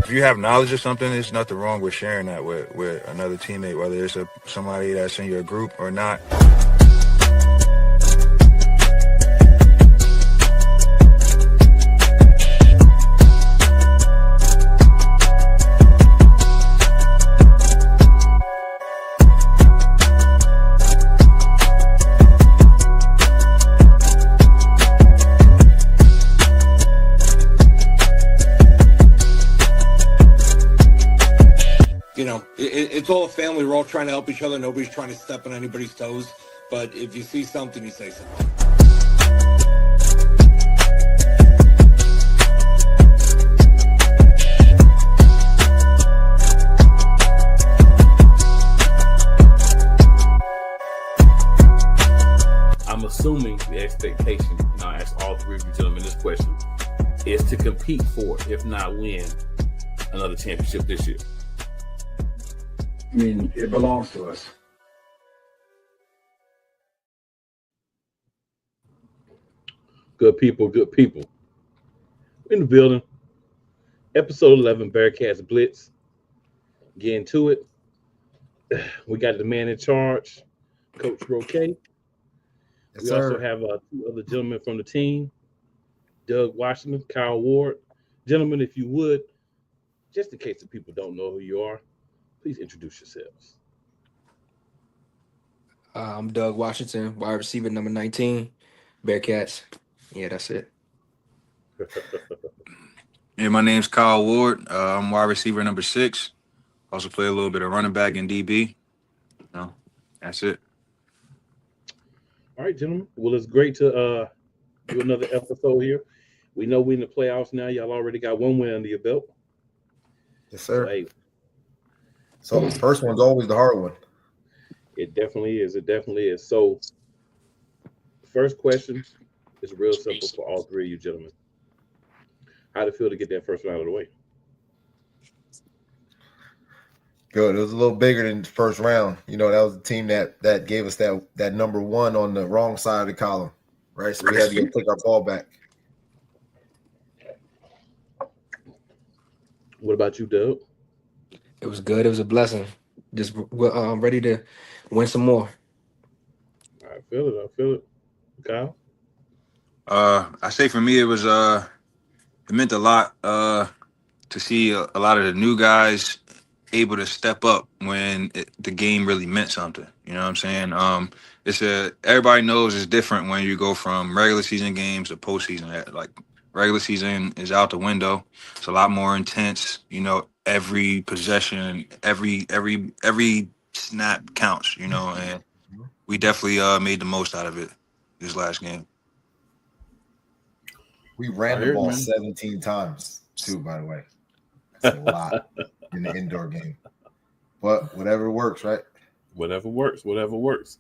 You have knowledge of something, there's nothing wrong with sharing that with another teammate, whether it's somebody that's in your group or not. It's all a family. We're all trying to help each other. Nobody's trying to step on anybody's toes. But if you see something, you say something. I'm assuming the expectation, and I'll ask all three of you gentlemen this question, is to compete for, if not win, another championship this year. I mean, it belongs to us. Good people, good people. We're in the building. Episode 11, Bearcats Blitz. Getting to it. We got the man in charge, Coach Roque. Yes, we also have two other gentlemen from the team, Doug Washington, Kyle Ward. Gentlemen, if you would, just in case the people don't know who you are, please introduce yourselves. I'm Doug Washington, wide receiver number 19, Bearcats. Yeah, that's it. Yeah, my name's Kyle Ward. I'm wide receiver number 6. Also play a little bit of running back and DB. No, that's it. All right, gentlemen. Well, it's great to do another episode here. We know we're in the playoffs now. Y'all already got one win under your belt. Yes, sir. So, hey, so the first one's always the hard one. it definitely is. It definitely is. So, first question is real simple for all three of you gentlemen. How did it feel to get that first one out of the way? Good. It was a little bigger than the first round. You know, that was the team that gave us that number 1 on the wrong side of the column, right? So we had to go take our ball back. What about you, Doug? It was good. It was a blessing. Just ready to win some more. I feel it. I feel it. Kyle? I say for me, it was it meant a lot to see a lot of the new guys able to step up when the game really meant something. You know what I'm saying? Everybody knows it's different when you go from regular season games to postseason. Like regular season is out the window. It's a lot more intense. You know, every possession, every snap counts. You know, and we definitely made the most out of it this last game. We ran the ball 17 times, too, by the way. That's a lot in the indoor game. But whatever works, right? Whatever works. Whatever works.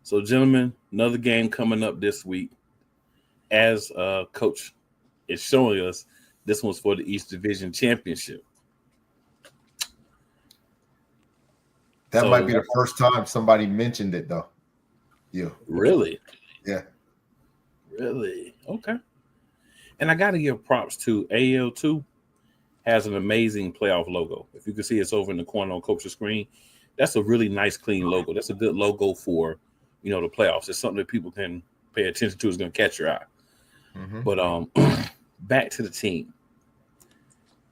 So, gentlemen, another game coming up this week. As Coach is showing us, this one's for the East Division Championship. That might be the first time somebody mentioned it, though. You. Really? Yeah. Really? Okay. And I got to give props to AL2 has an amazing playoff logo. If you can see, it's over in the corner on Coach's screen. That's a really nice, clean logo. That's a good logo for, the playoffs. It's something that people can pay attention to. It's going to catch your eye. Mm-hmm. But back to the team.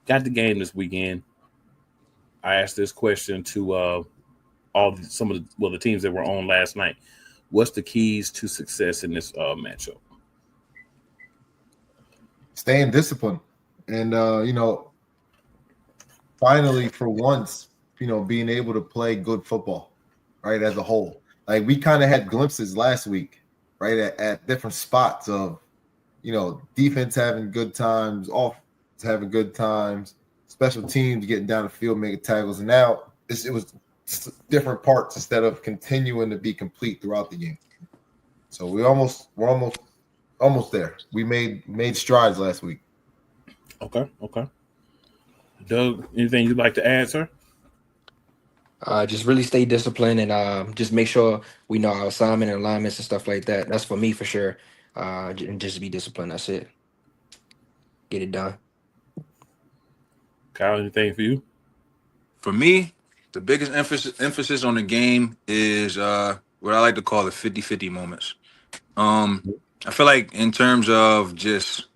Got the game this weekend. I asked this question to the teams that were on last night. What's the keys to success in this matchup? Staying disciplined and, finally for once, being able to play good football, right, as a whole. Like we kind of had glimpses last week, right, at different spots of, defense having good times, offense having good times, special teams getting down the field, making tackles. And now it was different parts instead of continuing to be complete throughout the game. So we're almost there. We made strides last week. Okay. Doug, anything you'd like to add, sir? Just really stay disciplined and just make sure we know our assignment and alignments and stuff like that. That's for me for sure. And just be disciplined. That's it. Get it done. Kyle, anything for you? For me, the biggest emphasis on the game is what I like to call the 50-50 moments. I feel like in terms of just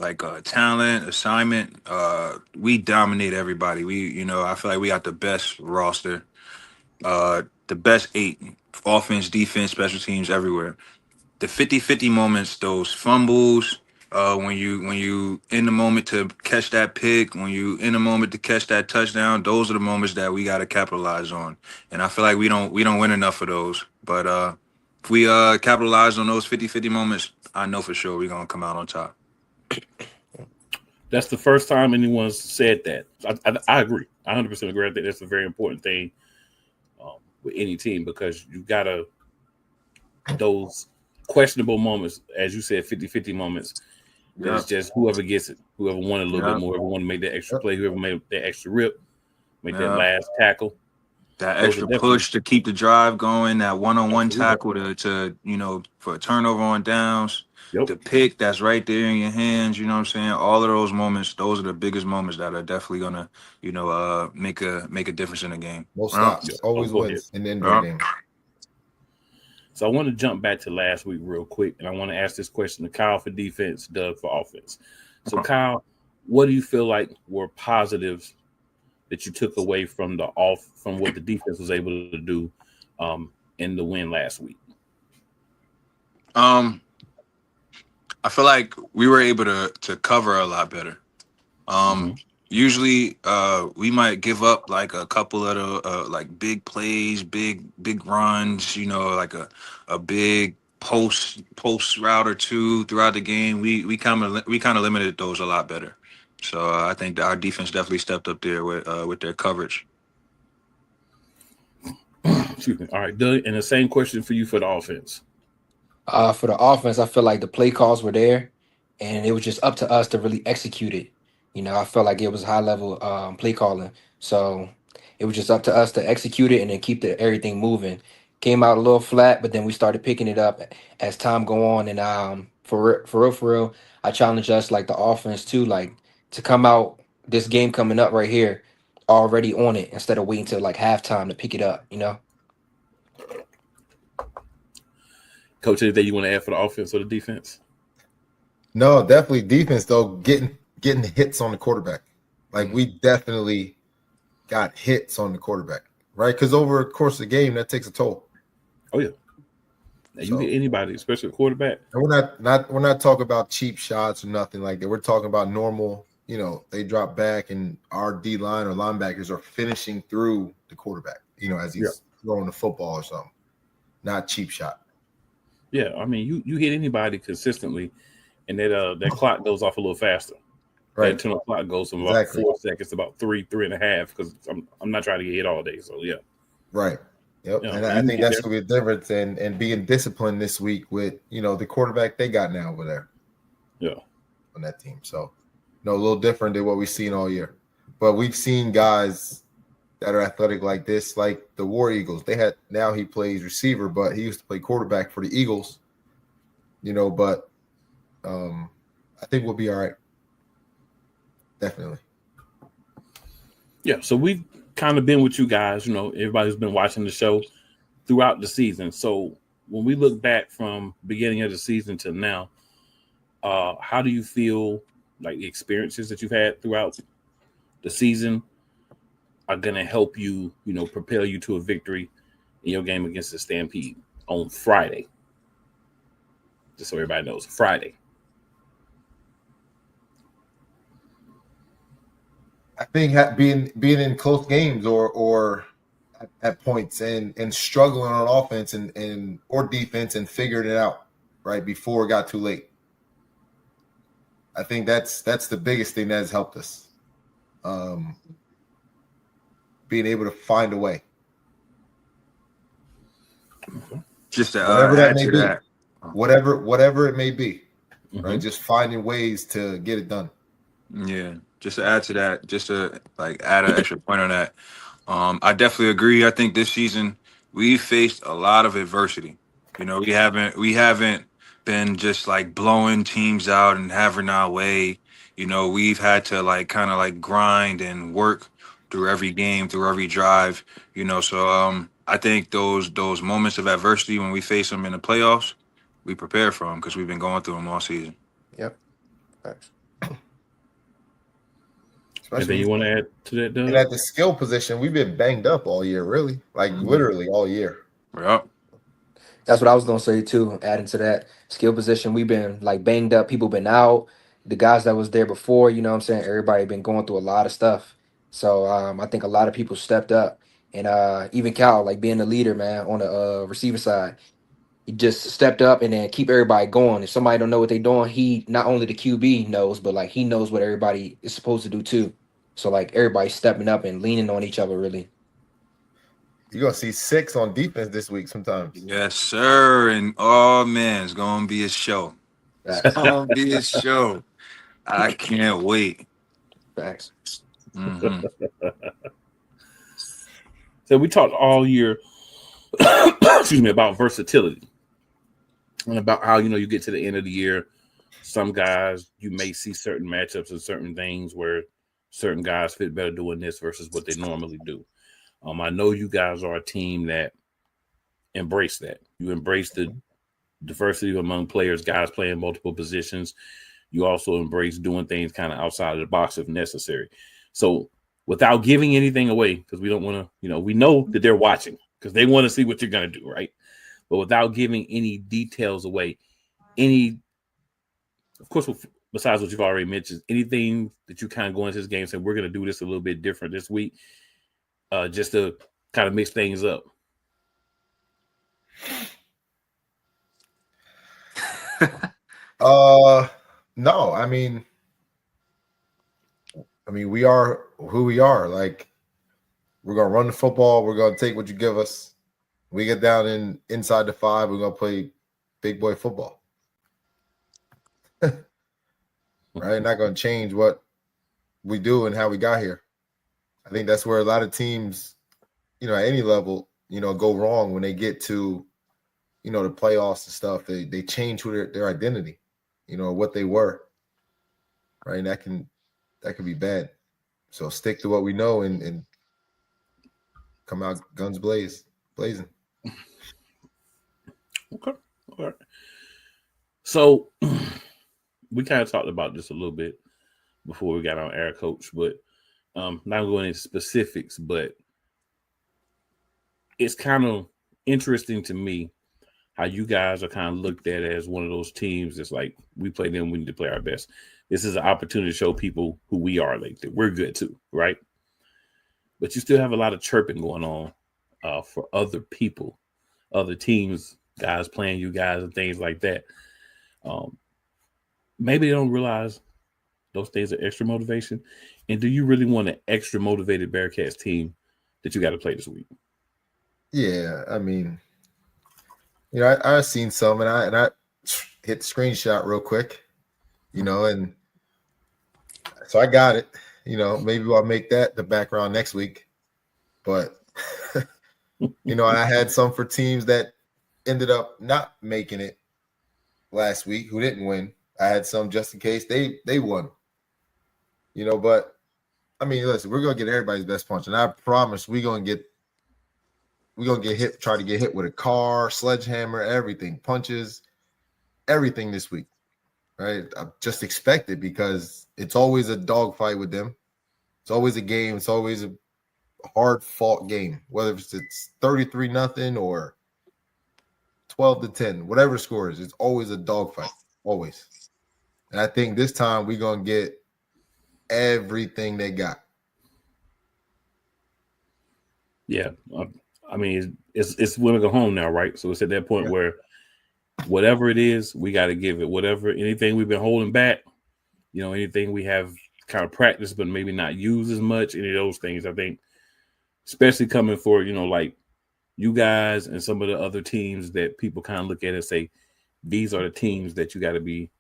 like talent, assignment, we dominate everybody. I feel like we got the best roster, the best 8, offense, defense, special teams, everywhere. The 50-50 moments, those fumbles, when you in the moment to catch that pick, when you in the moment to catch that touchdown, those are the moments that we got to capitalize on. And I feel like we don't win enough of those. But if we capitalize on those 50-50 moments, I know for sure we're gonna come out on top. That's the first time anyone's said that. I agree. I 100% agree. I think that's a very important thing with any team because you gotta those questionable moments, as you said, 50-50 moments. Yeah. It's just whoever gets it, whoever won a little bit more, whoever wanted to make that extra play, whoever made that extra rip, make that last tackle. That extra push to keep the drive going, that one-on-one tackle to for a turnover on downs, the pick that's right there in your hands, you know what I'm saying? All of those moments, those are the biggest moments that are definitely gonna, make a difference in the game. Most stops, always wins in the indoor game. So I want to jump back to last week real quick, and I want to ask this question to Kyle for defense, Doug for offense. So Kyle, what do you feel like were positives that you took away from from what the defense was able to do in the win last week? I feel like we were able to cover a lot better. Usually we might give up like a couple of the like big plays, big runs, like a big post route or two throughout the game. We kind of limited those a lot better. So I think that our defense definitely stepped up there with their coverage. Excuse me. All right, Doug, and the same question for you for the offense. For the offense, I feel like the play calls were there, and it was just up to us to really execute it. I felt like it was high level play calling, so it was just up to us to execute it and then keep everything moving. Came out a little flat, but then we started picking it up as time go on. And for real, I challenge us like the offense too, like to come out this game coming up right here already on it instead of waiting till like halftime to pick it up. Coach, anything you want to add for the offense or the defense? No, definitely defense though. Getting hits on the quarterback. Like we definitely got hits on the quarterback, right? Because over the course of the game, that takes a toll. Oh yeah. Now, you hit anybody, especially a quarterback. And we're not talking about cheap shots or nothing like that. We're talking about normal. They drop back and our D line or linebackers are finishing through the quarterback. As he's throwing the football or something. Not cheap shot. Yeah, I mean you hit anybody consistently, and that clock goes off a little faster. Right. That internal clock goes from about 4 seconds to about 3.5 because I'm not trying to get hit all day. So yeah. Right. Yep. And I think that's gonna be a difference and being disciplined this week with the quarterback they got now over there. Yeah. On that team. So a little different than what we've seen all year. But we've seen guys that are athletic like this, like the War Eagles. Now he plays receiver, but he used to play quarterback for the Eagles. But I think we'll be all right. Definitely. Yeah, so we've kind of been with you guys, everybody's been watching the show throughout the season. So when we look back from beginning of the season to now, how do you feel like the experiences that you've had throughout the season are going to help you, propel you to a victory in your game against the Stampede on Friday? Just so everybody knows, Friday. I think being in close games or at points and struggling on offense and or defense and figuring it out right before it got too late. I think that's the biggest thing that has helped us. Being able to find a way, Just to whatever that add may to be, that. whatever it may be, right? Mhm. Just finding ways to get it done. Yeah, just to add to that, just to like add an extra point on that. I definitely agree. I think this season we faced a lot of adversity. You know, we haven't been just like blowing teams out and having our way. You know, we've had to like kind of like grind and work through every game, through every drive. You know, so I think those moments of adversity when we face them in the playoffs, we prepare for them because we've been going through them all season. Yep. Facts. Anything Especially you want to add to that, and Doug? at the skill position, we've been banged up all year, really, like literally all year. Yep. That's what I was gonna say too. Adding to that skill position, we've been like banged up. People been out. The guys that was there before, you know what I'm saying. Everybody been going through a lot of stuff. So I think a lot of people stepped up, and even Cal, like being the leader, man, on the receiver side, he just stepped up and then keep everybody going. If somebody don't know what they're doing, he not only the QB knows, but like he knows what everybody is supposed to do too. So like everybody's stepping up and leaning on each other really. You're gonna see 6 on defense this week sometimes. Yes, sir. And oh man, it's gonna be a show. It's Facts. gonna be a show. I can't wait. Facts. Hmm. So we talked all year, excuse me, about versatility and about how you get to the end of the year. Some guys you may see certain matchups and certain things where certain guys fit better doing this versus what they normally do. I know you guys are a team that embrace that. You embrace the diversity among players, guys playing multiple positions. You also embrace doing things kind of outside of the box if necessary. So without giving anything away, because we don't want to, we know that they're watching because they want to see what you're going to do, right? But without giving any details away, of course, besides what you've already mentioned, anything that you kind of go into this game saying, we're going to do this a little bit different this week, just to kind of mix things up. No, I mean, we are who we are. Like, we're gonna run the football. We're gonna take what you give us. We get down inside the 5. We're gonna play big boy football. Right? Not gonna change what we do and how we got here. I think that's where a lot of teams, at any level, go wrong when they get to, the playoffs and stuff. They change who their identity, what they were. Right? And that can be bad. So stick to what we know and come out guns blazing. Okay. All right. So we kind of talked about this a little bit before we got on air, Coach, but not going into specifics, but it's kind of interesting to me how you guys are kind of looked at as one of those teams that's like, we play them, we need to play our best. This is an opportunity to show people who we are, like that we're good too, right? But you still have a lot of chirping going on for other people, other teams, guys playing you guys and things like that. Maybe they don't realize those things are extra motivation. And do you really want an extra motivated Bearcats team that you got to play this week? Yeah, I mean, I've seen some, and I hit the screenshot real quick, and so I got it. Maybe I'll make that the background next week. But I had some for teams that ended up not making it last week who didn't win. I had some just in case they won. But I mean, listen, we're gonna get everybody's best punch, and I promise we're gonna get hit, try to get hit with a car, sledgehammer, everything, punches, everything this week. Right? I just expect it because it's always a dogfight with them. It's always a game. It's always a hard-fought game, whether it's 33-0 or 12-10, whatever score is. It's always a dogfight, always. And I think this time we're gonna get everything they got. Yeah, I mean, it's when we go home now, right? So it's at that point where whatever it is, we got to give it. Whatever, anything we've been holding back, anything we have kind of practiced but maybe not used as much, any of those things, I think, especially coming for, like you guys and some of the other teams that people kind of look at and say, these are the teams that you got to be,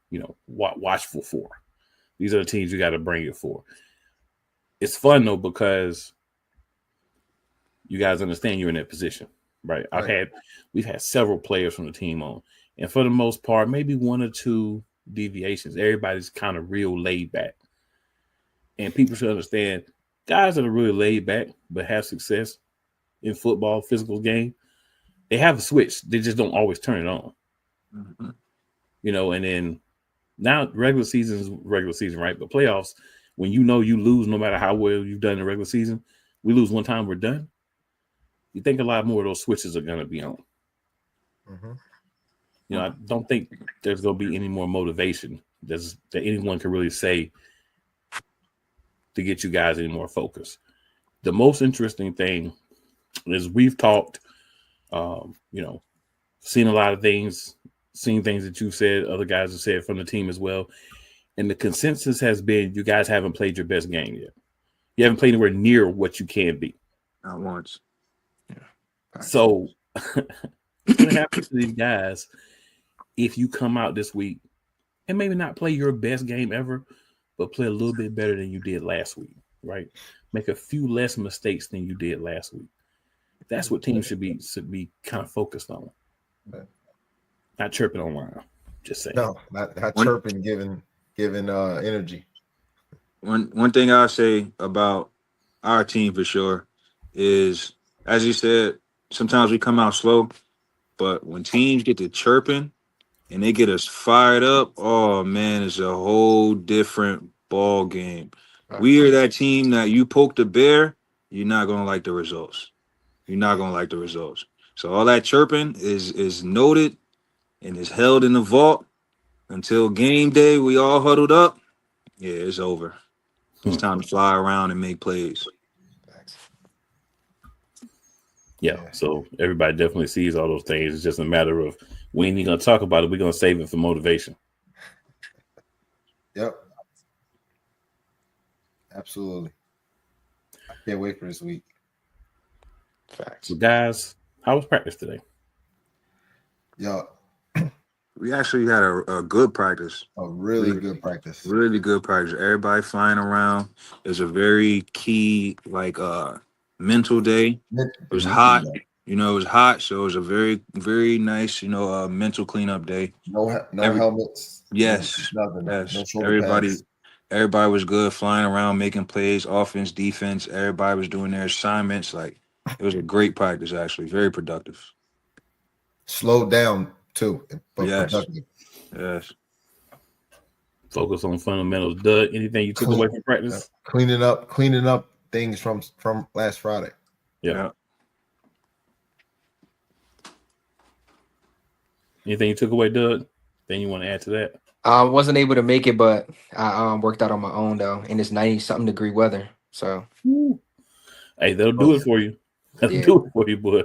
watchful for. These are the teams you got to bring it for. It's fun though because you guys understand you're in that position, right? We've had several players from the team on, and for the most part, maybe one or two deviations. Everybody's kind of real laid back, and people should understand guys that are really laid back but have success in football, physical game, they have a switch. They just don't always turn it on. Mm-hmm. And then now regular season is regular season, right? But playoffs, when you lose, no matter how well you've done in the regular season, we lose one time, we're done. You think a lot more of those switches are going to be on. Mm-hmm. I don't think there's going to be any more motivation that anyone can really say to get you guys any more focus. The most interesting thing is we've talked, seen a lot of things, seen things that you've said, other guys have said from the team as well. And the consensus has been you guys haven't played your best game yet. You haven't played anywhere near what you can be. Not once. Yeah. So what's going to happen to these guys if you come out this week and maybe not play your best game ever, but play a little bit better than you did last week, right? Make a few less mistakes than you did last week. That's what teams should be kind of focused on. Not chirping online. Just saying. No, not chirping, giving energy. One thing I say about our team for sure is, as you said, sometimes we come out slow, but when teams get to chirping and they get us fired up, oh man, it's a whole different ball game. We are that team that you poke the bear, you're not gonna like the results. You're not gonna like the results. So all that chirping is noted and is held in the vault until game day. We all huddled up. Yeah, it's over. It's time to fly around and make plays. Yeah, so everybody definitely sees all those things. It's just a matter of we ain't going to talk about it. We're going to save it for motivation. Yep. Absolutely. I can't wait for this week. Facts. So, guys, how was practice today? Yeah. We actually had a good practice. A really good practice. Really good practice. Everybody flying around. It was a very key, mental day. It was hot. It was hot, so it was a very, very nice, mental cleanup day. No helmets. Yes. Nothing. Yes. No shoulder pads. Everybody was good, flying around, making plays, offense, defense. Everybody was doing their assignments. It was a great practice, actually. Very productive. Slowed down, too, but yes. productive. Yes. Focus on fundamentals. Doug, anything you took away from practice? Cleaning up things from last Friday. Yeah. Anything you took away, Doug? Anything you want to add to that? I wasn't able to make it, but I worked out on my own though, and it's 90-something degree weather. So, hey, they'll do it for you. They'll do it for you, boy.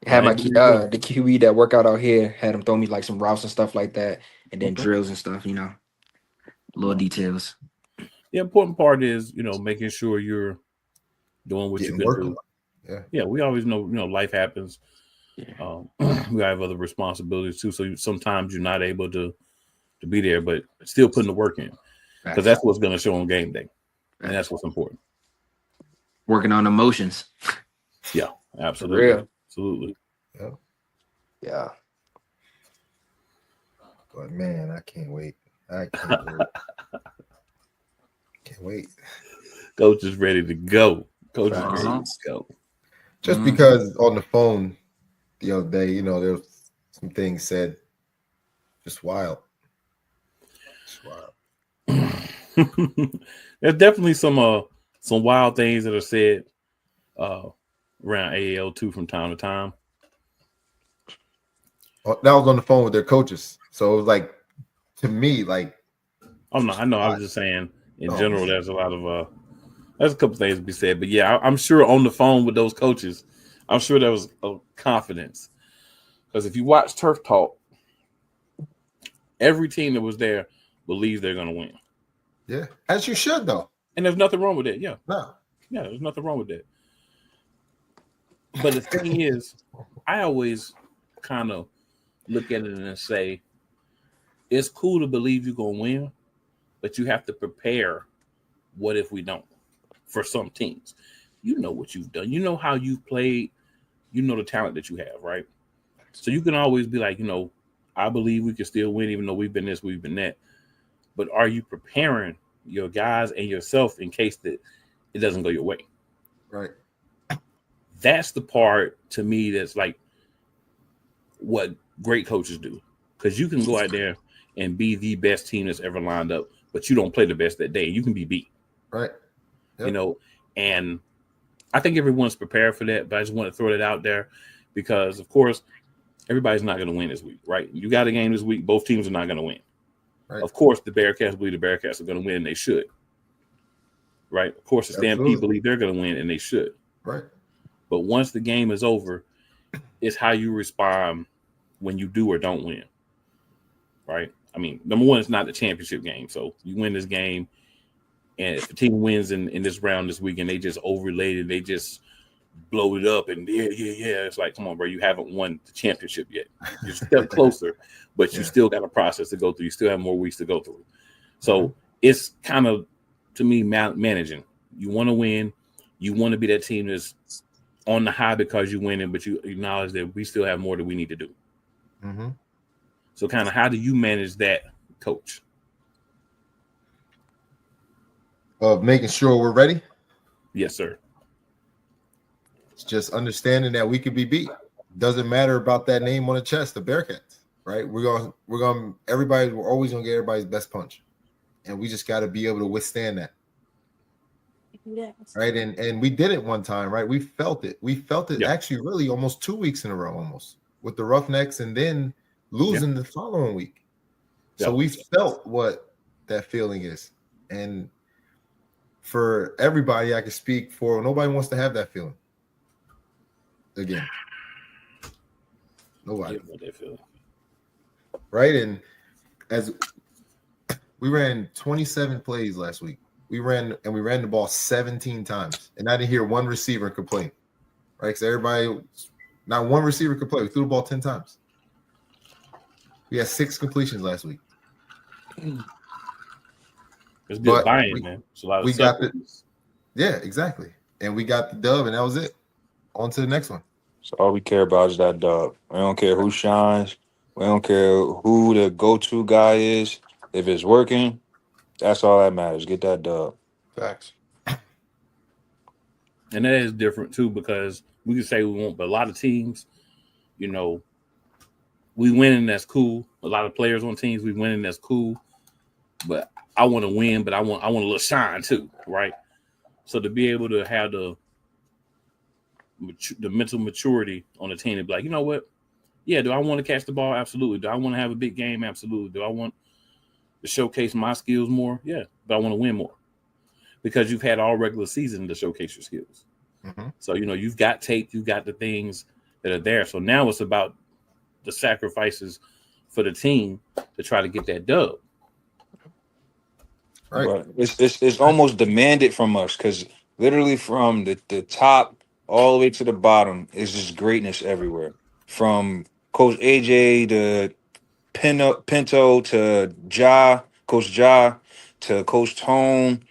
Had my the QB that work out here had him throw me some routes and stuff like that, and then drills and stuff. Little details. The important part is making sure you're doing what you can do. Yeah, we always know life happens. Yeah. We have other responsibilities too, so sometimes you're not able to be there, but still putting the work in because that's what's going to show on game day, and that's what's important. Working on emotions. Yeah, absolutely. Real. Absolutely. Yeah. But man, I can't wait. Can't wait. Coach is ready to go. Coach is ready to go. Just because on the phone the other day, there was some things said just wild. There's definitely some wild things that are said around AAL2 from time to time. That was on the phone with their coaches, so it was to me oh no, I know. I was just saying in general. There's a lot of there's a couple things to be said, but yeah, I'm sure on the phone with those coaches, I'm sure there was confidence because if you watch Turf Talk, every team that was there believes they're going to win. Yeah, as you should though. And there's nothing wrong with it. Yeah. No. Yeah, there's nothing wrong with that. But the thing is, I always kind of look at it and say, it's cool to believe you're gonna win, but you have to prepare. What if we don't? For some teams, you know what you've done. You know how you've played. You know the talent that you have, right? So you can always be like, I believe we can still win, even though we've been this, we've been that. But are you preparing your guys and yourself in case that it doesn't go your way? Right. That's the part to me that's like what great coaches do. Because you can go out there and be the best team that's ever lined up, but you don't play the best that day. You can be beat. Right. Yep. And I think everyone's prepared for that, but I just want to throw it out there because, of course, everybody's not going to win this week, right? You got a game this week. Both teams are not going to win. Right. Of course, the Bearcats believe the Bearcats are going to win, and they should. Right? Of course, the Stampede believe they're going to win, and they should. Right. But once the game is over, it's how you respond when you do or don't win. Right? I mean, number one, it's not the championship game. So you win this game, and if the team wins in this round this week and they just overlaid it, they just blow it up, and yeah. It's like, come on, bro, you haven't won the championship yet. You're still closer, but you still got a process to go through. You still have more weeks to go through. So it's kind of, to me, managing. You want to win. You want to be that team that's on the high because you're winning, but you acknowledge that we still have more that we need to do. Mm-hmm. So kind of how do you manage that, coach? Of making sure we're ready? Yes, sir. It's just understanding that we could be beat. Doesn't matter about that name on the chest, the Bearcats, right? We're always gonna get everybody's best punch. And we just gotta be able to withstand that. Yes. Right. And we did it one time, right? We felt it. Actually really almost 2 weeks in a row, almost, with the Roughnecks, and then losing the following week. So we felt what that feeling is. And for everybody I can speak for, nobody wants to have that feeling again. Nobody. Right. And as we ran 27 plays last week, we ran the ball 17 times, and I didn't hear one receiver complain. Right? Because everybody, not one receiver complained. We threw the ball 10 times. We had 6 completions last week. It's good buying, man. It's a lot of we got the, yeah, exactly. And we got the dub, and that was it. On to the next one. So all we care about is that dub. We don't care who shines. We don't care who the go-to guy is. If it's working, that's all that matters. Get that dub. Facts. And that is different too, because we can say we won't, but a lot of teams, we winning, that's cool. A lot of players on teams, we winning, that's cool. But I want to win, but I want a little shine too, right? So to be able to have the mental maturity on the team to be like, you know what? Yeah, do I want to catch the ball? Absolutely. Do I want to have a big game? Absolutely. Do I want to showcase my skills more? Yeah. But I want to win more. Because you've had all regular season to showcase your skills. Mm-hmm. So, you've got tape, you've got the things that are there. So now it's about the sacrifices for the team to try to get that dub. Right. But it's almost demanded from us, because literally from the top all the way to the bottom is just greatness everywhere. From Coach AJ to Pinto to Coach Ja to Coach Tone.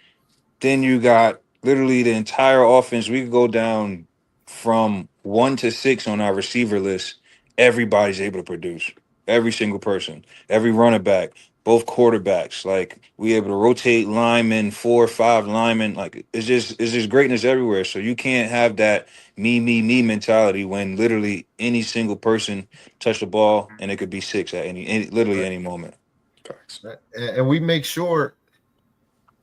Then you got literally the entire offense. We could go down from 1 to 6 on our receiver list. Everybody's able to produce. Every single person. Every running back. Both quarterbacks. Like, we able to rotate linemen, 4 or 5 linemen. Like, it's just greatness everywhere. So you can't have that me mentality when literally any single person touch the ball and it could be 6 at any moment. Right. And we make sure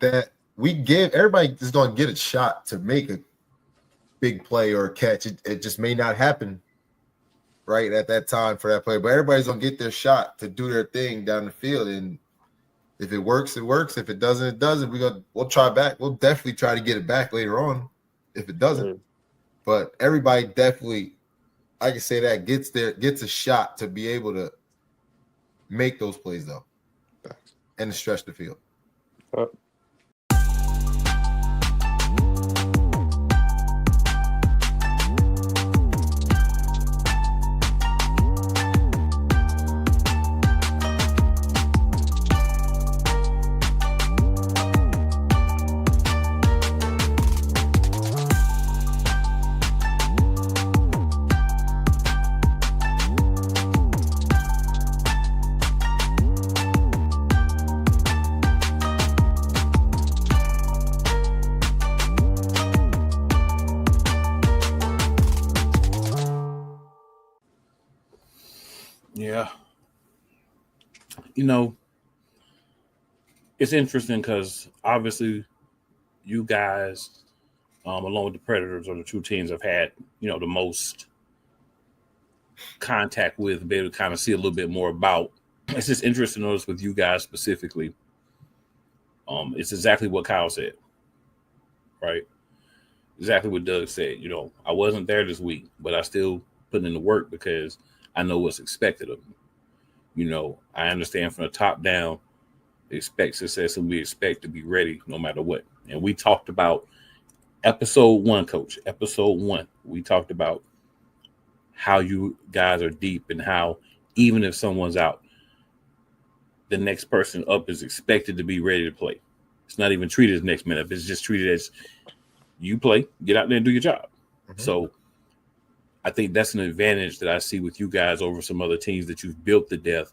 that we give everybody is going to get a shot to make a big play or a catch. It just may not happen right at that time for that play, but everybody's going to get their shot to do their thing down the field. And if it works, it works. If it doesn't, it doesn't. We'll try back. We'll definitely try to get it back later on if it doesn't. But everybody definitely, I can say that, gets a shot to be able to make those plays though, and to stretch the field. Yeah. You know, it's interesting because obviously you guys, along with the Predators, are the two teams I've had, the most contact with, be able to kind of see a little bit more about. It's just interesting to notice with you guys specifically. It's exactly what Kyle said, right? Exactly what Doug said. I wasn't there this week, but I still put in the work because I know what's expected of me. I understand from the top down, expect success, and we expect to be ready no matter what. And we talked about episode 1, Coach. Episode 1, we talked about how you guys are deep and how even if someone's out, the next person up is expected to be ready to play. It's not even treated as next man up. It's just treated as you play, get out there and do your job. Mm-hmm. So I think that's an advantage that I see with you guys over some other teams that you've built to death,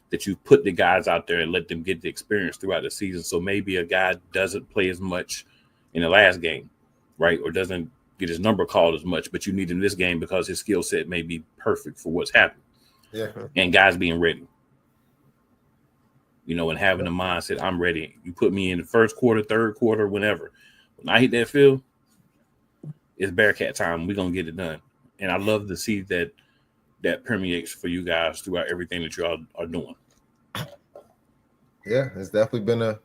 that you've put the guys out there and let them get the experience throughout the season. So maybe a guy doesn't play as much in the last game, right? Or doesn't get his number called as much, but you need him in this game because his skill set may be perfect for what's happening. Yeah. And guys being ready. And having the mindset, I'm ready. You put me in the first quarter, third quarter, whenever. When I hit that field, it's Bearcat time. We're going to get it done. And I love to see that permeates for you guys throughout everything that you all are doing. Yeah, it's definitely been I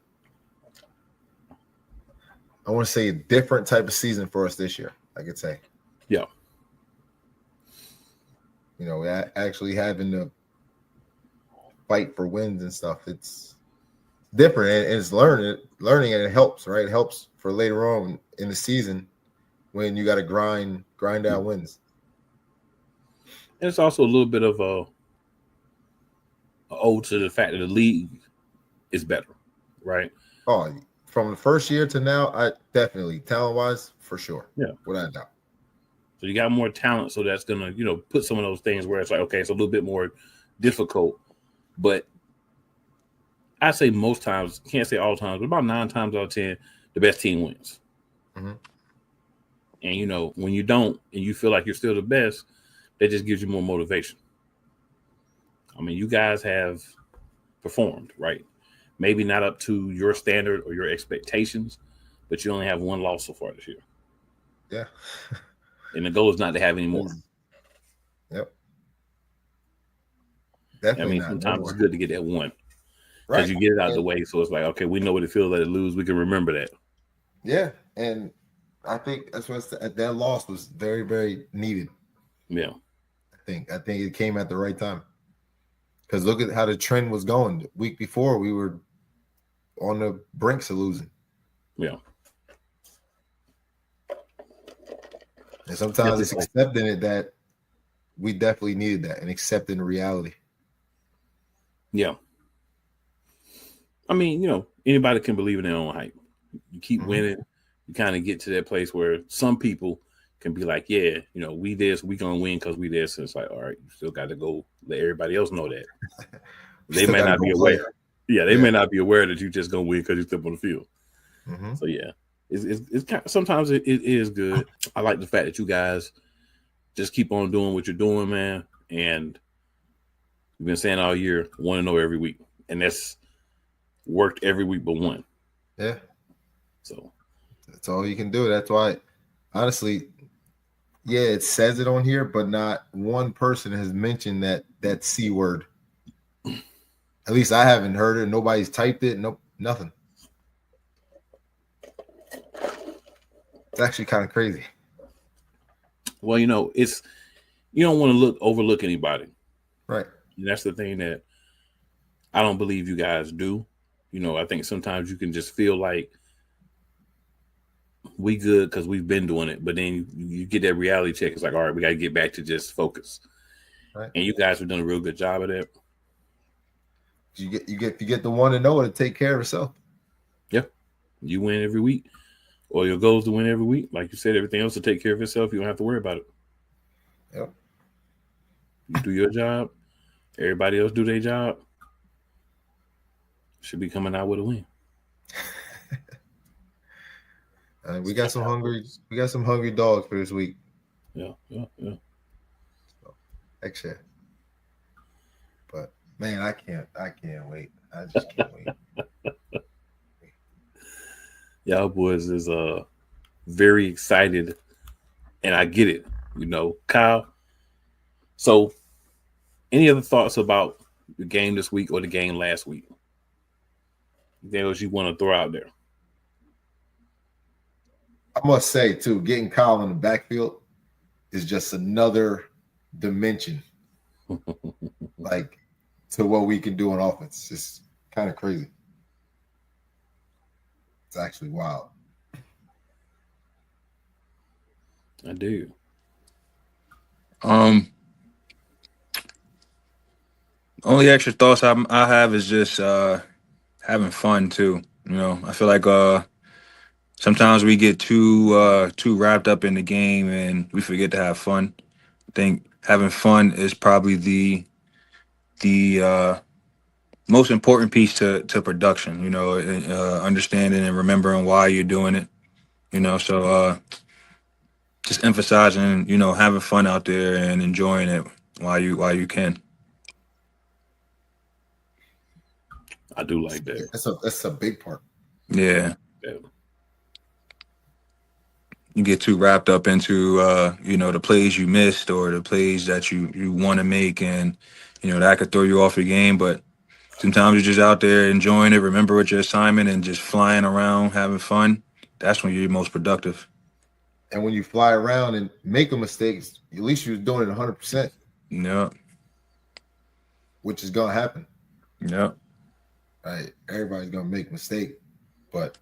want to say a different type of season for us this year, I could say. Yeah. We actually having to fight for wins and stuff. It's different and it's learning and it helps, right? It helps for later on in the season when you got to grind out wins. And it's also a little bit of a ode to the fact that the league is better, right? Oh, from the first year to now, I definitely talent-wise, for sure. Yeah, without a doubt. So you got more talent, so that's gonna, put some of those things where it's like, okay, it's a little bit more difficult. But I say most times, can't say all times, but about 9 times out of 10, the best team wins. Mm-hmm. And when you don't, and you feel like you're still the best, that just gives you more motivation. I mean, you guys have performed, right? Maybe not up to your standard or your expectations, but you only have 1 loss so far this year. Yeah. And the goal is not to have any more. Yep. Definitely. Sometimes it's good to get that 1. Because you get it out of the way. So it's like, okay, we know what it feels like to lose. We can remember that. Yeah. And I think that's what that loss was very, very needed. Yeah. I think it came at the right time. Because look at how the trend was going. The week before, we were on the brinks of losing. Yeah. And sometimes it's accepting it that we definitely needed that and accepting the reality. Yeah. I mean, anybody can believe in their own hype. You keep winning, you kind of get to that place where some people can be like, yeah, we this, we gonna win because we this. And it's like, all right, you still got to go let everybody else know that. They may not be aware. Yeah, they may not be aware that you just gonna win because you step on the field. Mm-hmm. So yeah, it's kind of, sometimes it is good. I like the fact that you guys just keep on doing what you're doing, man. And we've been saying all year, 1-0 every week, and that's worked every week but 1. Yeah. So that's all you can do. That's why, honestly, yeah, it says it on here, but not one person has mentioned that C word. At least I haven't heard it. Nobody's typed it. Nope, nothing. It's actually kind of crazy. Well, it's you don't want to overlook anybody. Right. And that's the thing that I don't believe you guys do. I think sometimes you can just feel like we good because we've been doing it, but then you get that reality check. It's like, all right, we got to get back to just focus. Right. And you guys have done a real good job of that. You get the 1-0 to take care of itself. Yeah, you win every week, or your goal is to win every week. Like you said, everything else will take care of itself. You don't have to worry about it. Yep. You do your job. Everybody else do their job. Should be coming out with a win. We got some hungry dogs for this week. Yeah. So, extra. Man, I can't wait. I just can't wait. Y'all boys is very excited, and I get it. You know, Kyle. So, any other thoughts about the game this week or the game last week? Anything else you want to throw out there? I must say too, getting Kyle in the backfield is just another dimension, like to what we can do on offense. It's kind of crazy. It's actually wild. I do. Only extra thoughts I have is just having fun too. You know, I feel like sometimes we get too wrapped up in the game and we forget to have fun. I think having fun is probably the most important piece to production. You know, understanding and remembering why you're doing it. You know, so just emphasizing, you know, having fun out there and enjoying it while you can. I do like that. That's a big part. Yeah. Yeah. You get too wrapped up into you know, the plays you missed or the plays that you want to make, and you know that could throw you off your game. But sometimes you're just out there enjoying it, remember what your assignment, and just flying around having fun. That's when you're most productive. And when you fly around and make a mistake, at least you're doing it 100%, Yep. which is gonna happen. Yep. Right? Everybody's gonna make a mistake, but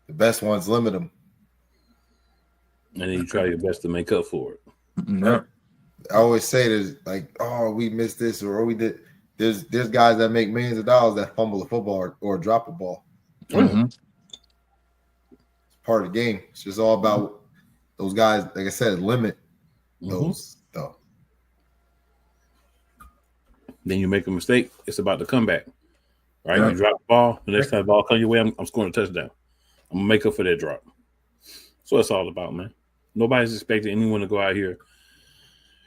the best ones limit them. And then you try your best to make up for it. Yep. I always say there's like, oh, we missed this or we did. There's guys that make millions of dollars that fumble a football or drop a ball. Mm-hmm. It's part of the game. It's just all about those guys. Like I said, limit those stuff. Then you make a mistake, it's about the comeback. Right? Yeah. You drop the ball, the next time the ball comes your way, I'm scoring a touchdown. I'm gonna make up for that drop. That's what it's all about, man. Nobody's expecting anyone to go out here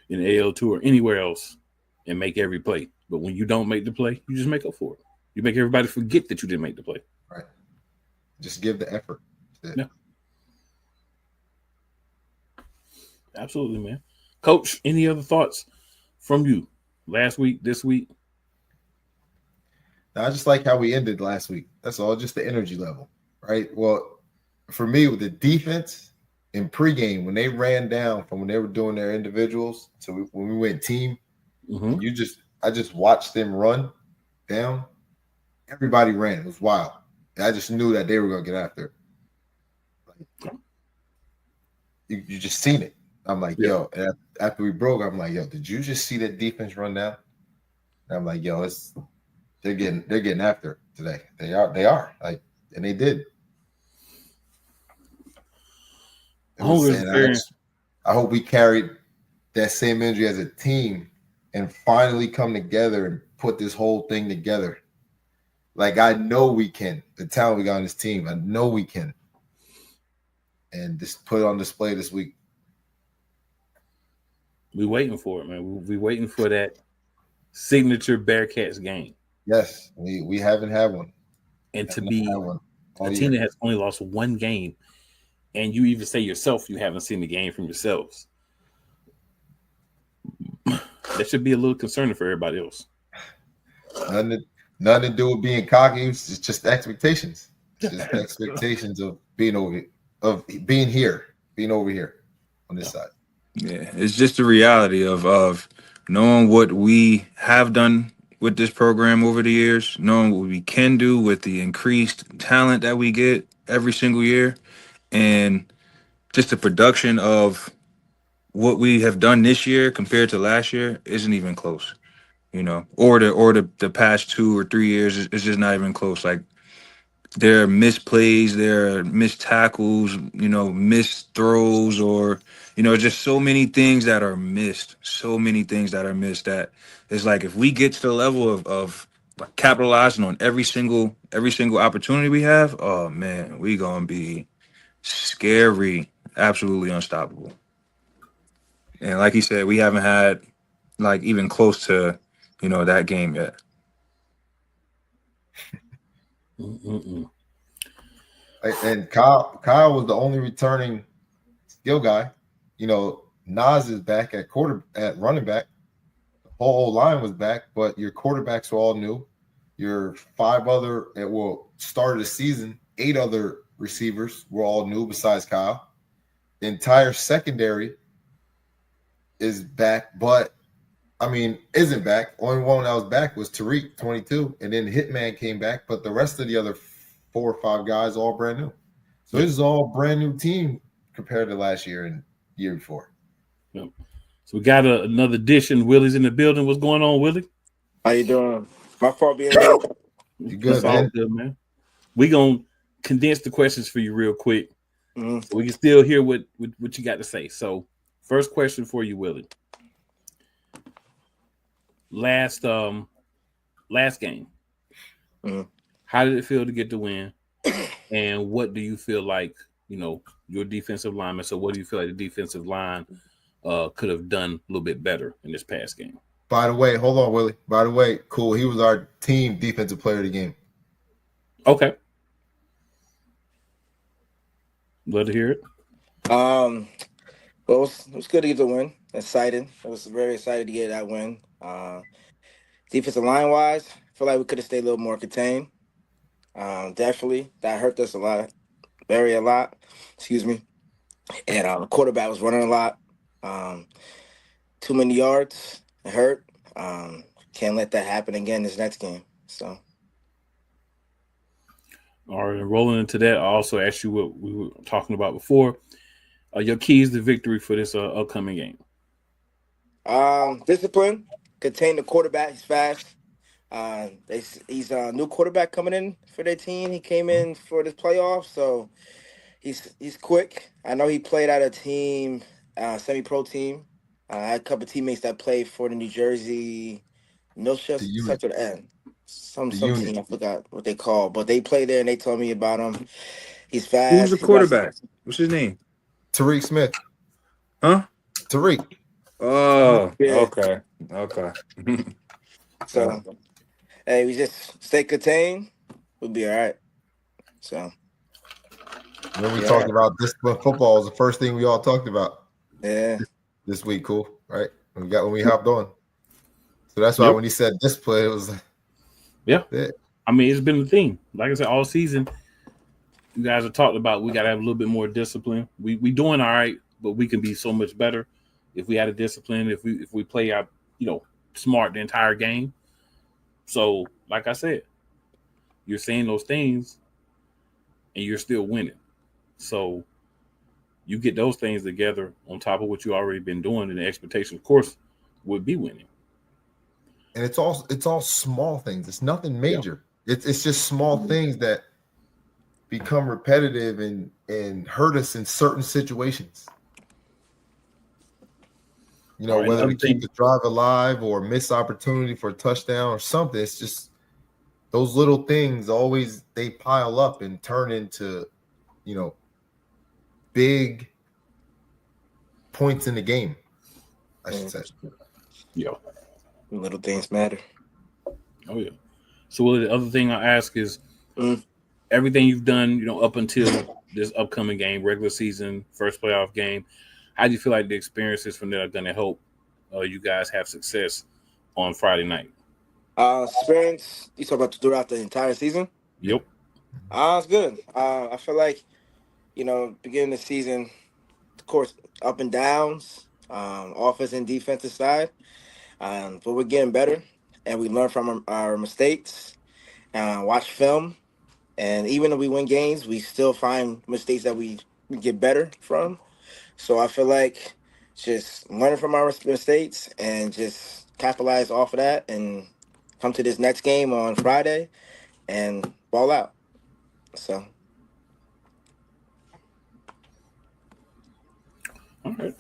in AL2 or anywhere else and make every play. But when you don't make the play, you just make up for it. You make everybody forget that you didn't make the play. Right. Just give the effort. Yeah. Absolutely, man. Coach, any other thoughts from you last week, this week? Now, I just like how we ended last week. That's all, just the energy level, right? Well, for me, with the defense in pregame, when they ran down from when they were doing their individuals to when we went team, I just watched them run down. Everybody ran. It was wild. And I just knew that they were going to get after it. Like, you just seen it. I'm like, yo, and after we broke, I'm like, yo, did you just see that defense run down? And I'm like, yo, they're getting after it today. They are like, and they did. I hope we carried that same energy as a team and finally come together and put this whole thing together. Like, I know we can. The talent we got on this team, I know we can. And just put it on display this week. We waiting for it, man. We waiting for that signature Bearcats game. Yes, we haven't had one. And to be a team that has only lost one game, and you even say yourself you haven't seen the game from yourselves. That should be a little concerning for everybody else. Nothing to do with being cocky. It's just expectations. It's just expectations of being over here on this side. Yeah, it's just the reality of knowing what we have done with this program over the years, knowing what we can do with the increased talent that we get every single year, and just the production of what we have done this year compared to last year isn't even close, you know, or the past 2 or 3 years is just not even close. Like, there are missed plays, there are missed tackles, you know, missed throws, or, you know, just so many things that are missed. That it's like, if we get to the level of like capitalizing on every single opportunity we have, oh man, we gonna be scary, absolutely unstoppable. And like he said, we haven't had like even close to that game yet. Mm-mm-mm. And Kyle was the only returning skill guy. Nas is back at running back. The whole line was back, but your quarterbacks were all new. Your start of the season, 8 other receivers were all new besides Kyle. The entire secondary is back, but isn't back. Only one that was back was Tariq, 22, and then Hitman came back, but the rest of the other 4 or 5 guys all brand new. So this is all brand new team compared to last year and year before. Yep. So we got another addition. Willie's in the building. What's going on, Willie? How you doing? My fault being late. You good, It's all man? good, man. We gonna condense the questions for you real quick, Mhm. so we can still hear what you got to say. So, first question for you, Willie. Last game. Mhm. How did it feel to get the win? And what do you feel like, your defensive lineman? So what do you feel like the defensive line could have done a little bit better in this past game? By the way, hold on, Willie. By the way, cool. He was our team defensive player of the game. Okay. Love to hear it. Well, it was good to get the win. Excited. I was very excited to get that win. Defensive line wise, I feel like we could have stayed a little more contained. Definitely, that hurt us a lot, a lot. Excuse me. And the quarterback was running a lot. Too many yards. It hurt. Can't let that happen again this next game. So. All right, and rolling into that, I also asked you what we were talking about before. Your keys to victory for this upcoming game. Discipline. Contain the quarterback. He's fast. He's a new quarterback coming in for their team. He came in for this playoff, so he's quick. I know he played at a team, semi-pro team. I had a couple of teammates that played for the New Jersey Milship, such an end. Some unit. team, I forgot what they called, but they played there and they told me about him. He's Who's fast. the quarterback? What's his name? Tariq Smith. Huh? Tariq. Oh, Yeah. okay. So, hey, we just stay contained. We'll be all right. So. When we talked about discipline football was the first thing we all talked about. Yeah. This week, cool, right? When we hopped on. So that's why when he said discipline, it was like, yeah. It. I mean, it's been the thing. Like I said, all season, you guys have talked about we got to have a little bit more discipline. We doing all right, but we can be so much better if we had a discipline. If we play out, smart the entire game. So, like I said, you're saying those things, and you're still winning. So, you get those things together on top of what you already been doing, and the expectation, of course, would be winning. And it's all small things. It's nothing major. Yeah. It's just small things that become repetitive and hurt us in certain situations. Whether we keep the drive alive or miss opportunity for a touchdown or something, it's just those little things always they pile up and turn into, big points in the game, I should say. Yeah. Little things matter. Oh, yeah. So the other thing I ask is everything you've done, up until this upcoming game, regular season, first playoff game, how do you feel like the experiences from that are going to help you guys have success on Friday night? Experience, you talk about throughout the entire season? Yep. It's good. I feel like, beginning of the season, of course, up and downs, offense and defensive side. But we're getting better, and we learn from our mistakes, watch film, and even if we win games, we still find mistakes that we get better from. So I feel like just learning from our mistakes and just capitalize off of that and come to this next game on Friday and ball out. So.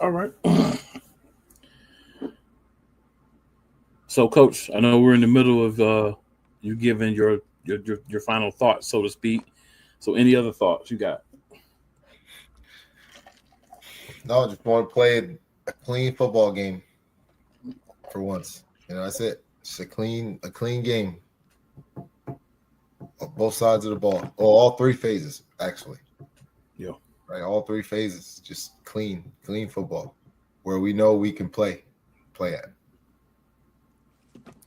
All right. So, Coach, I know we're in the middle of you giving your final thoughts, so to speak. So, any other thoughts you got? No, just want to play a clean football game for once. That's it. It's a clean game. Both sides of the ball. Oh, all three phases, actually. Yeah. Right, all three phases. Just clean football. Where we know we can play at.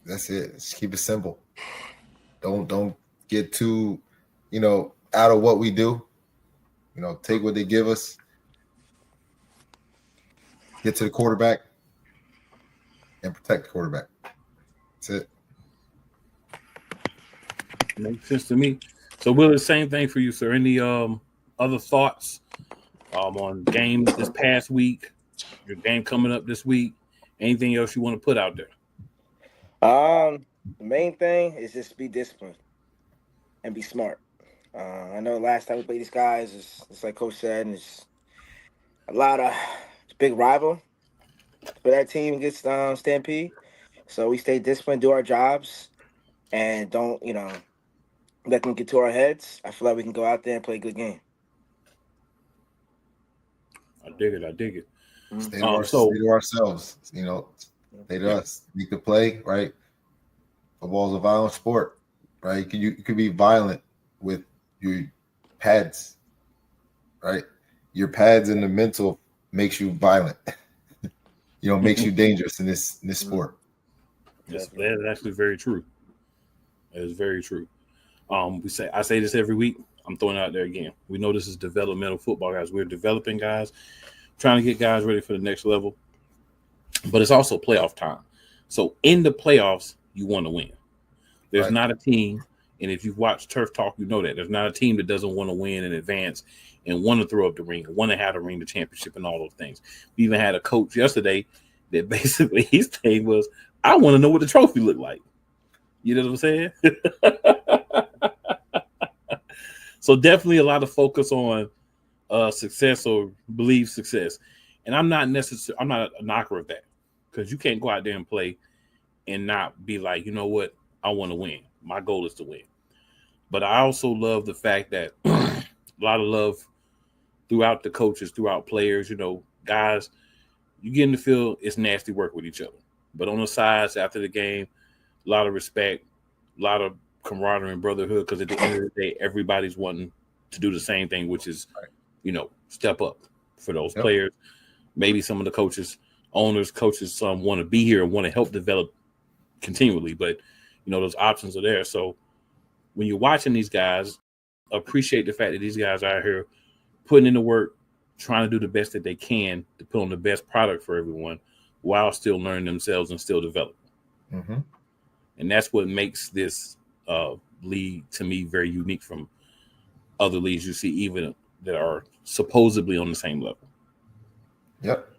That's it. Just keep it simple. Don't get too, out of what we do. Take what they give us. Get to the quarterback and protect the quarterback. That's it. Makes sense to me. So, Will, the same thing for you, sir. Any other thoughts on game this past week? Your game coming up this week? Anything else you want to put out there? The main thing is just be disciplined and be smart. I know last time we played these guys, it's like Coach said, and it's a lot of big rival for that team against Stampede. So we stay disciplined, do our jobs, and don't let them get to our heads. I feel like we can go out there and play a good game. I dig it. Stay to ourselves. Stay to us. You could play, right? Football's a violent sport, right? You could be violent with your pads, right? Your pads and the mental makes you violent. Makes you dangerous in this sport. Yes, that is actually very true. That is very true. I say this every week. I'm throwing it out there again. We know this is developmental football, guys. We're developing guys, trying to get guys ready for the next level. But it's also playoff time. So in the playoffs, you want to win. There's not a team, and if you've watched Turf Talk, you know that. There's not a team that doesn't want to win and advance and want to throw up the ring, want to have the ring, the championship, and all those things. We even had a coach yesterday that basically his thing was, I want to know what the trophy looked like. You know what I'm saying? So definitely a lot of focus on success or believe success. And I'm not a knocker of that, because you can't go out there and play and not be like, you know what, I want to win. My goal is to win. But I also love the fact that a lot of love throughout the coaches, throughout players, guys, you get in the field, it's nasty work with each other. But on the sides after the game, a lot of respect, a lot of camaraderie and brotherhood, because at the end of the day, everybody's wanting to do the same thing, which is, step up for those players. Maybe some of the coaches, owners, coaches, some want to be here and want to help develop continually, but those options are there. So when you're watching these guys, appreciate the fact that these guys are out here putting in the work, trying to do the best that they can to put on the best product for everyone while still learning themselves and still developing. Mm-hmm. And that's what makes this league, to me, very unique from other leagues you see, even that are supposedly on the same level. Yep.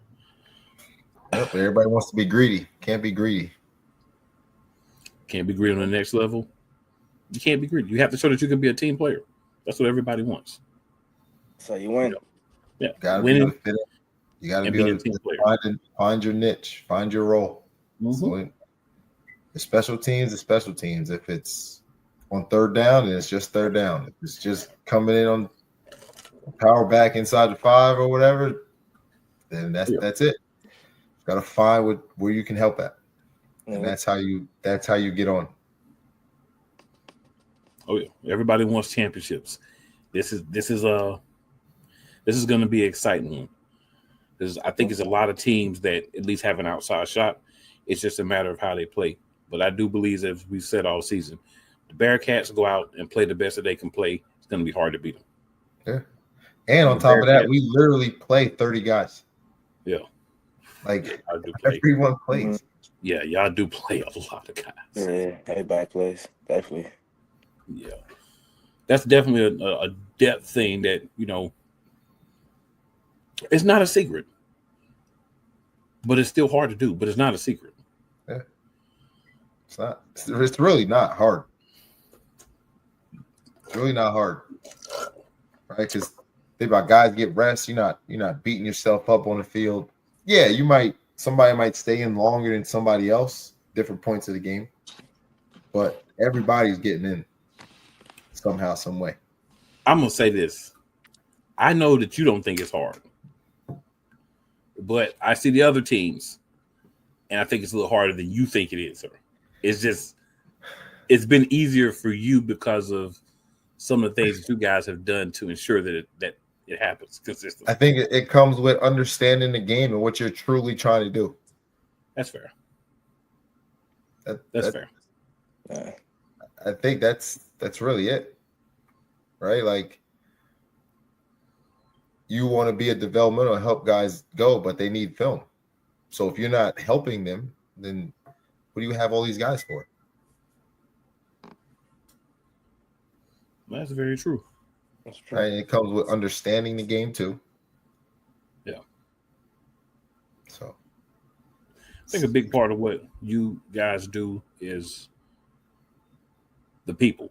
Everybody wants to be greedy. Can't be greedy. Can't be greedy on the next level. You can't be greedy. You have to show that you can be a team player. That's what everybody wants. So you win. Yeah. Gotta winning. You got to be able to find your niche, find your role. Mm-hmm. So the special teams is special teams. If it's on third down, then it's just third down. If it's just coming in on power back inside the 5 or whatever, then that's it. Got to find where you can help at, and that's how you get on. Oh yeah, everybody wants championships. This is going to be an exciting one. I think it's a lot of teams that at least have an outside shot. It's just a matter of how they play. But I do believe, as we've said all season, the Bearcats go out and play the best that they can play. It's going to be hard to beat them. Yeah. And on top of that, we literally play 30 guys. Yeah. Like everyone plays. Yeah, y'all do play a lot of guys. Yeah, everybody plays. Definitely. Yeah. That's definitely a depth thing that, it's not a secret. But it's still hard to do, but it's not a secret. Yeah. It's not. It's really not hard. It's really not hard. Right? Because think about guys get rest. You're not beating yourself up on the field. Yeah, somebody might stay in longer than somebody else, different points of the game. But everybody's getting in somehow, some way. I'm gonna say this. I know that you don't think it's hard. But I see the other teams, and I think it's a little harder than you think it is, sir. it's been easier for you because of some of the things that you guys have done to ensure that it happens consistently. I think it comes with understanding the game and what you're truly trying to do. That's fair. That's fair. I think that's really it, right? Like, you want to be a developmental, help guys go, but they need film. So if you're not helping them, then what do you have all these guys for? That's very true. That's true. Right? And it comes with understanding the game too. Yeah. So I think a big part of what you guys do is the people.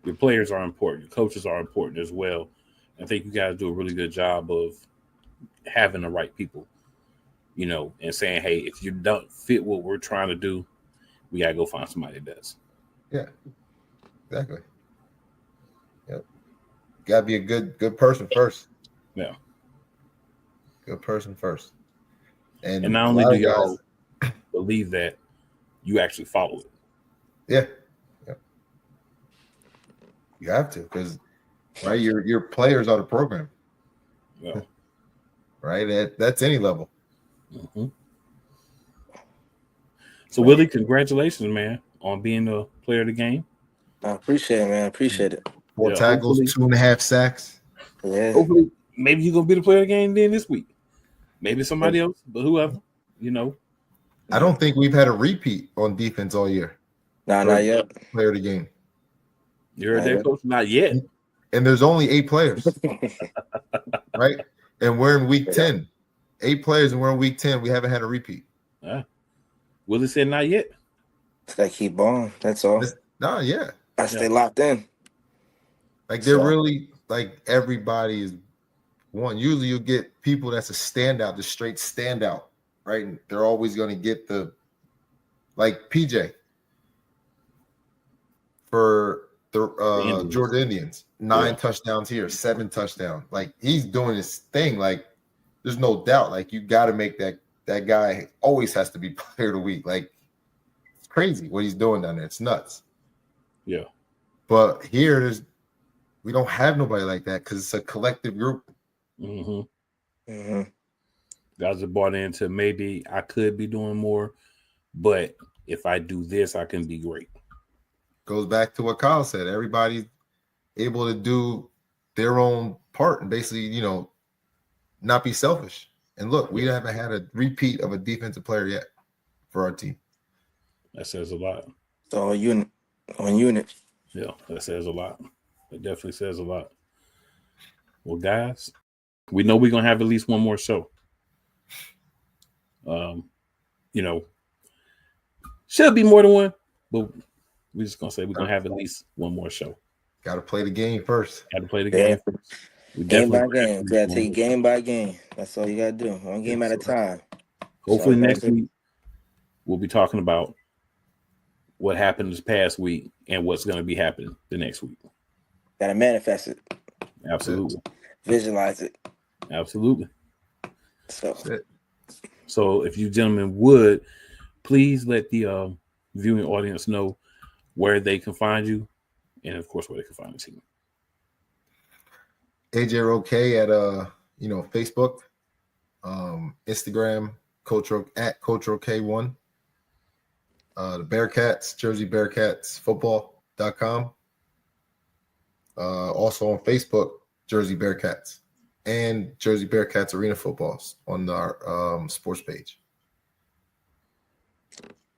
Your players are important. Your coaches are important as well. I think you guys do a really good job of having the right people, and saying, hey, if you don't fit what we're trying to do, we got to go find somebody that does. yeah, exactly. Yep. Got to be a good person first. Yeah. Good person first. And not only do y'all believe that, you actually follow it. Yeah. You have to, because right, your players are the program. Yeah. Right? That's any level. Mm-hmm. So Willie, congratulations, man, on being the player of the game. I appreciate it, man. I appreciate it. 4 tackles, 2.5 sacks. Yeah. Hopefully, maybe you're gonna be the player of the game then this week. Maybe somebody else, but whoever, I don't think we've had a repeat on defense all year. Nah, not yet. Player of the game. You heard that, coach? Not yet. And there's only 8 players. Right? And we're in week 10. 8 players, and we're in week 10. We haven't had a repeat. Willie said not yet. Just gotta keep on. That's all. Yeah. I stay locked in. Like, they're really, like, everybody is one. Usually you'll get people that's a standout, the straight standout, right? And they're always going to get like PJ for the Georgia Indians. 9 touchdowns here, 7 touchdowns. Like, he's doing his thing. Like, there's no doubt. Like, you got to make that guy always has to be player of the week. Like, it's crazy what he's doing down there. It's nuts. Yeah. But here, we don't have nobody like that because it's a collective group. Mm-hmm. Mm-hmm. Guys are bought into, maybe I could be doing more, but if I do this, I can be great. Goes back to what Kyle said. Everybody's able to do their own part and basically, not be selfish. And look, we haven't had a repeat of a defensive player yet for our team. That says a lot. It's all unit on unit. Yeah, that says a lot. It definitely says a lot. Well, guys, we know we're gonna have at least one more show. Should be more than one, but we're just gonna say we're gonna have at least one more show. Got to play the game first. Got to play the game first. Game by game. You gotta take game by game. That's all you gotta do. One game at a time. Hopefully next week we'll be talking about what happened this past week and what's going to be happening the next week. Gotta manifest it. Absolutely. Visualize it. Absolutely. So if you gentlemen would, please let the viewing audience know where they can find you and, of course, where they can find the team. AJ Roque at Facebook, Instagram, at Coach Roque1. The Bearcats, Jersey Bearcats Football.com. Also on Facebook, Jersey Bearcats and Jersey Bearcats Arena Footballs on our sports page.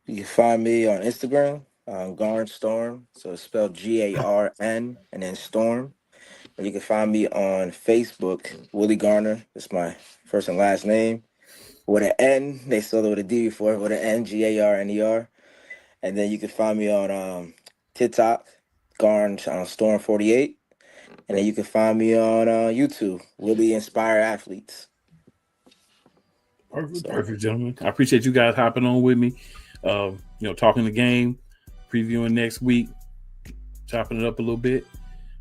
You can find me on Instagram, Garn Storm. So it's spelled GARN and then Storm. Or you can find me on Facebook, Willie Garner. That's my first and last name. With an N, they spelled it with a D before, with an N, GARNER. And then you can find me on TikTok, Garn Storm 48. And then you can find me on YouTube, Willie Inspire Athletes. Perfect, gentlemen. I appreciate you guys hopping on with me. Talking the game, previewing next week, chopping it up a little bit.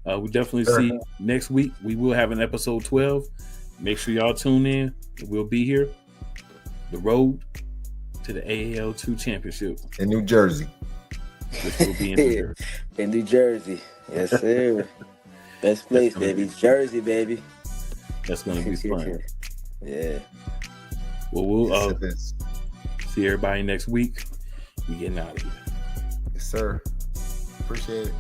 We definitely see next week. We will have an episode 12. Make sure y'all tune in. We'll be here. The road to the AAL2 championship, in New Jersey. which will be in New Jersey. In New Jersey. Yes, sir. Best place, baby. Jersey, baby. That's going to be fun. Yeah. Well, we'll Yes, it is. see everybody next week. We getting out of here. Yes, sir. Appreciate it.